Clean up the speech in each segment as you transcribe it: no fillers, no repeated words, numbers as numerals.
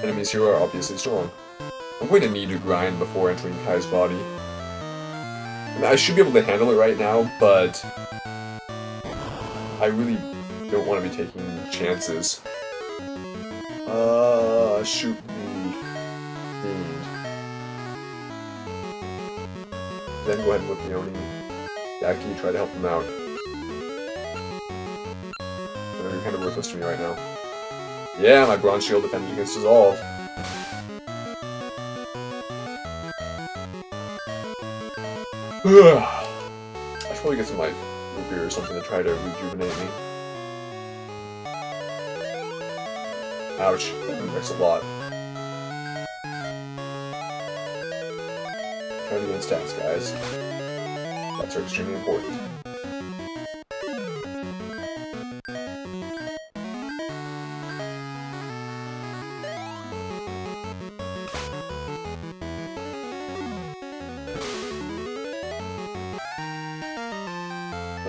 enemies here are obviously strong. I'm going to need to grind before entering Kai's body. I mean, I should be able to handle it right now, but I really don't want to be taking chances. Shoot the fiend. Then go ahead and look the Oni. Yaki, try to help him out. I know you're kind of worthless to me right now. Yeah, my bronze shield defends against dissolve. I should probably get some like root beer or something to try to rejuvenate me. Ouch, that hurts a lot. Try to gain stats, guys. Stats are extremely important.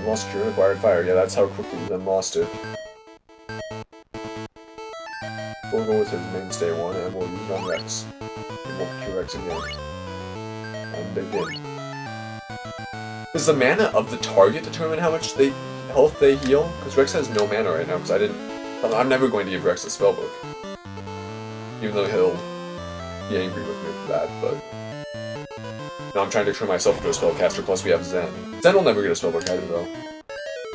Lost Cure, acquired fire. Yeah, that's how quickly we then lost it. Full goal with his mainstay one, and we'll use it on Rex. And we'll cure Rex again. And again. Does the mana of the target determine how much health they heal? Because Rex has no mana right now, because I'm never going to give Rex a spellbook. Even though he'll be angry with me for that, but... Now I'm trying to turn myself into a spellcaster, plus we have Zen. Zen will never get a spellbook either, though.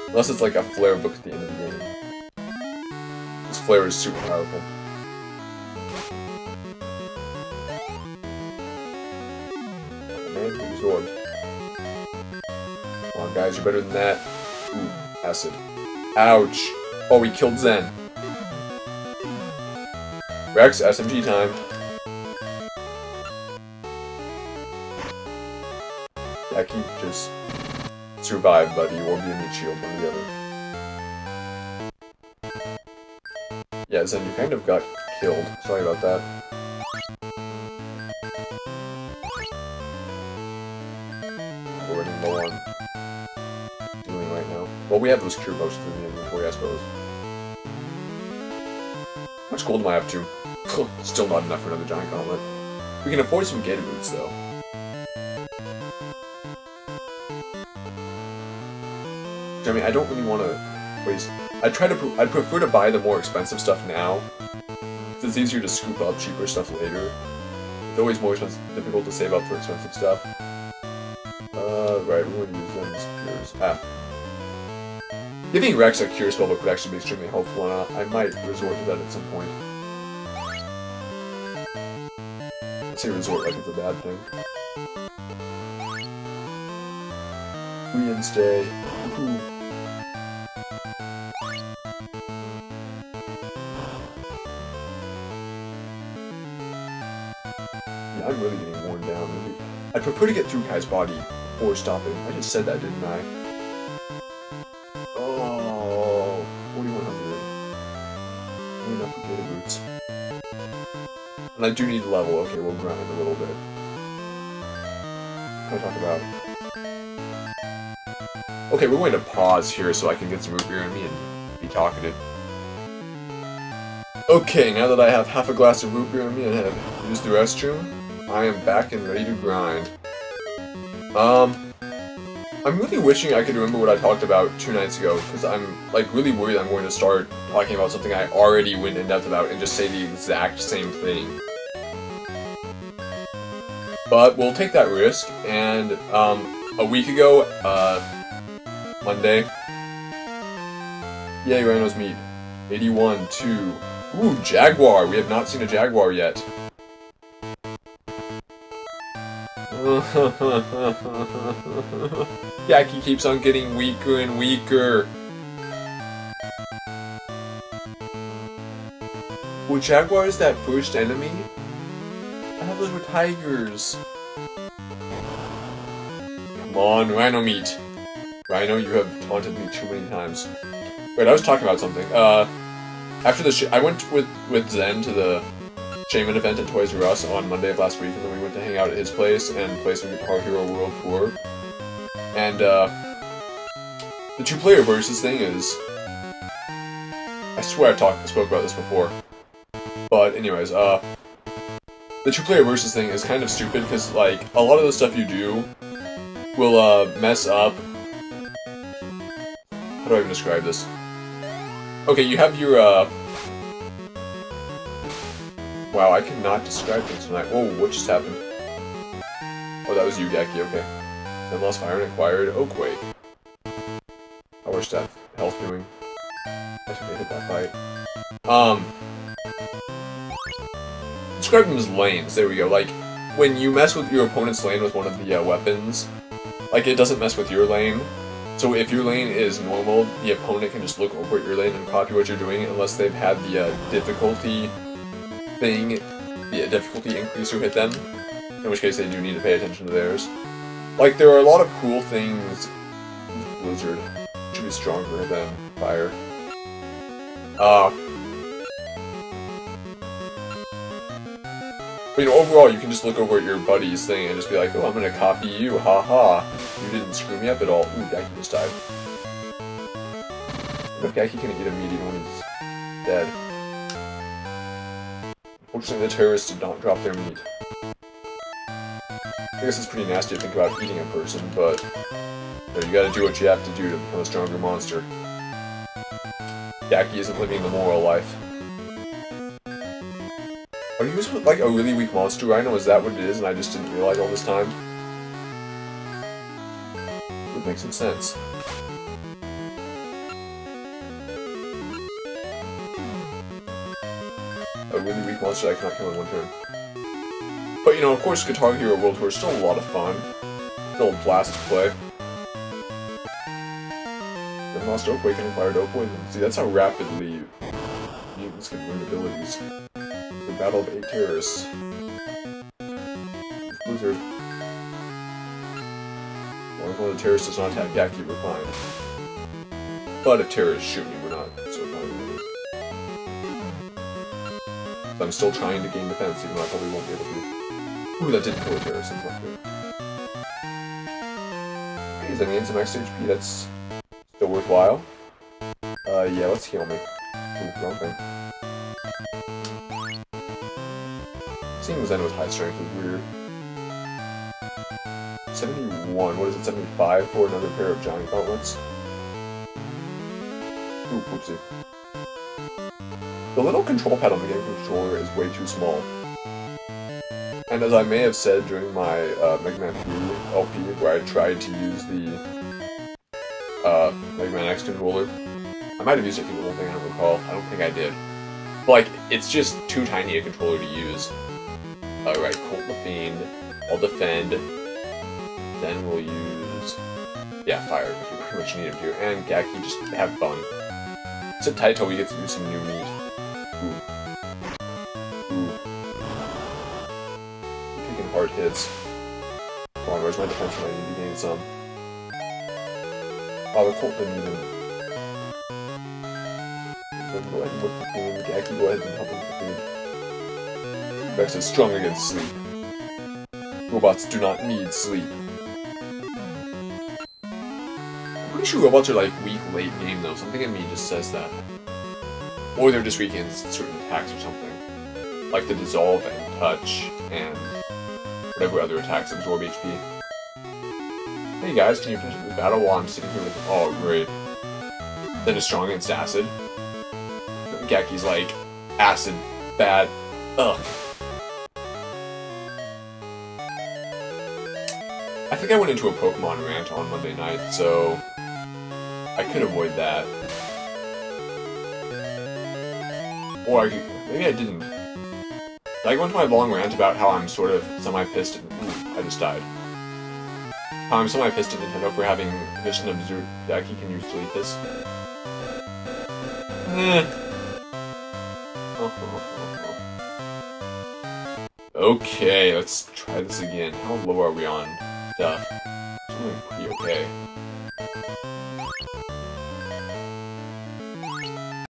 Unless it's like a flare book at the end of the game. This flare is super powerful. Oh man, he absorbed. Come on guys, you're better than that. Ooh, acid. Ouch! Oh, we killed Zen. Rex, SMG time. Yaki, just survive, buddy, or be a meat shield, one or the other. Yeah, Zen, you kind of got killed. Sorry about that. We're running low on healing right now. Well, we have those cure potions in the inventory, I suppose. How much gold am I up to? Still not enough for another giant gauntlet. We can afford some Gator Boots, though. I mean, I don't really want to waste... I'd prefer to buy the more expensive stuff now, because it's easier to scoop up cheaper stuff later. It's always more difficult to save up for expensive stuff. Right, we're going to use Zen's cures. Giving Rex a cure spellbook would actually be extremely helpful, and I might resort to that at some point. I say resort like it's a bad thing. Reinstay. Woohoo. Yeah, I'm really getting worn down. I'd prefer to get through Kai's body or stop him. I just said that, didn't I? Oh, 4100. Only enough for Gator Boots. And I do need level. Okay, we'll grind a little bit. What can I talk about? Okay, we're going to pause here so I can get some root beer in me and be talkative. Okay, now that I have half a glass of root beer in me and have used the restroom, I am back and ready to grind. I'm really wishing I could remember what I talked about 2 nights ago, because I'm, like, really worried I'm going to start talking about something I already went in depth about and just say the exact same thing. But we'll take that risk, and, a week ago, Monday. Yay, Rhino's meat. 81, 2. Ooh, Jaguar! We have not seen a Jaguar yet. Yaki keeps on getting weaker and weaker. Well, Jaguar is that first enemy? I thought those were tigers. Come on, Rhino meat. Rhino, you have taunted me too many times. Wait, I was talking about something. After the I went with Zen to the Shaman event at Toys R Us on Monday of last week, and then we went to hang out at his place and play some Guitar Hero World Tour. And, the 2-player versus thing is... I swear I spoke about this before. But But anyways, the 2-player versus thing is kind of stupid because, like, a lot of the stuff you do will, mess up. How do I even describe this? Okay, you have your, wow, I cannot describe things tonight. Whoa, what just happened? Oh, that was you, Gaki, okay. Then lost fire and acquired Oakquake. Power stat, health doing. I should have hit that fight. Describe them as lanes, there we go. Like, when you mess with your opponent's lane with one of the weapons, like, it doesn't mess with your lane. So if your lane is normal, the opponent can just look over at your lane and copy what you're doing unless they've had the difficulty thing, the difficulty increaser hit them, in which case they do need to pay attention to theirs. Like, there are a lot of cool things with Blizzard. It should be stronger than Fire. But, you know, overall, you can just look over at your buddy's thing and just be like, oh, I'm gonna copy you, haha. You didn't screw me up at all. Ooh, Gaki just died. I wonder if Gaki can eat a meat even when he's dead. Unfortunately, the terrorists did not drop their meat. I guess it's pretty nasty to think about eating a person, but you know, you gotta do what you have to do to become a stronger monster. Gaki isn't living the moral life. Are you just like a really weak monster rhino? Is that what it is and I just didn't realize all this time? It would make some sense. A really weak monster that I cannot kill in one turn. But you know, of course, Guitar Hero World Tour is still a lot of fun. Still a blast to play. Then lost Oakquake and acquired Oakquake. See, that's how rapidly mutants can learn abilities. The battle of 8 terrorists. Blizzard. Well, if one of the terrorists does not attack Gaki, we're fine. But if terrorists shoot me, we're not so fine. So I'm still trying to gain defense, even though I probably won't be able to. Ooh, that didn't kill a terrorist, that's not good. Okay, does that mean some extra HP? That's still worthwhile. Yeah, let's heal me. Ooh, wrong thing. Seeing Zen with high strength is weird. 71, what is it, 75 for another pair of giant gauntlets? Ooh, whoopsie. The little control pad on the game controller is way too small. And as I may have said during my Mega Man 3 LP, where I tried to use the Mega Man X controller, I might have used it for the whole thing, I don't recall. I don't think I did. But, like, it's just too tiny a controller to use. Alright, Colt the Fiend. I'll defend. Then we'll use... yeah, Fire, if you pretty much need him to. And Gaki, just have fun. Sit tight till we get to do some new meat. Ooh. Ooh. I'm taking hard hits. Come on, where's my defense when I need to gain some? Oh, the Colt didn't even... Then go ahead and whip the Fiend. Gaki, go ahead and help him with the Fiend. Rex is strong against sleep. Robots do not need sleep. I'm pretty sure robots are like weak late game though. Something in me just says that. Or they're just weak against certain attacks or something. Like the dissolve and touch and whatever other attacks absorb HP. Hey guys, can you finish the battle while I'm sitting here with... oh, great. Then is strong against acid. Gaki's like, acid, bad, ugh. I think I went into a Pokemon rant on Monday night, so I could avoid that. Or maybe I didn't. Did I go into my long rant about how I'm sort of semi-pissed at... ooh, I just died. How I'm semi-pissed at Nintendo for having Mission Observed... Jackie, can you delete this? Okay, let's try this again. How low are we on stuff? It's doing pretty okay.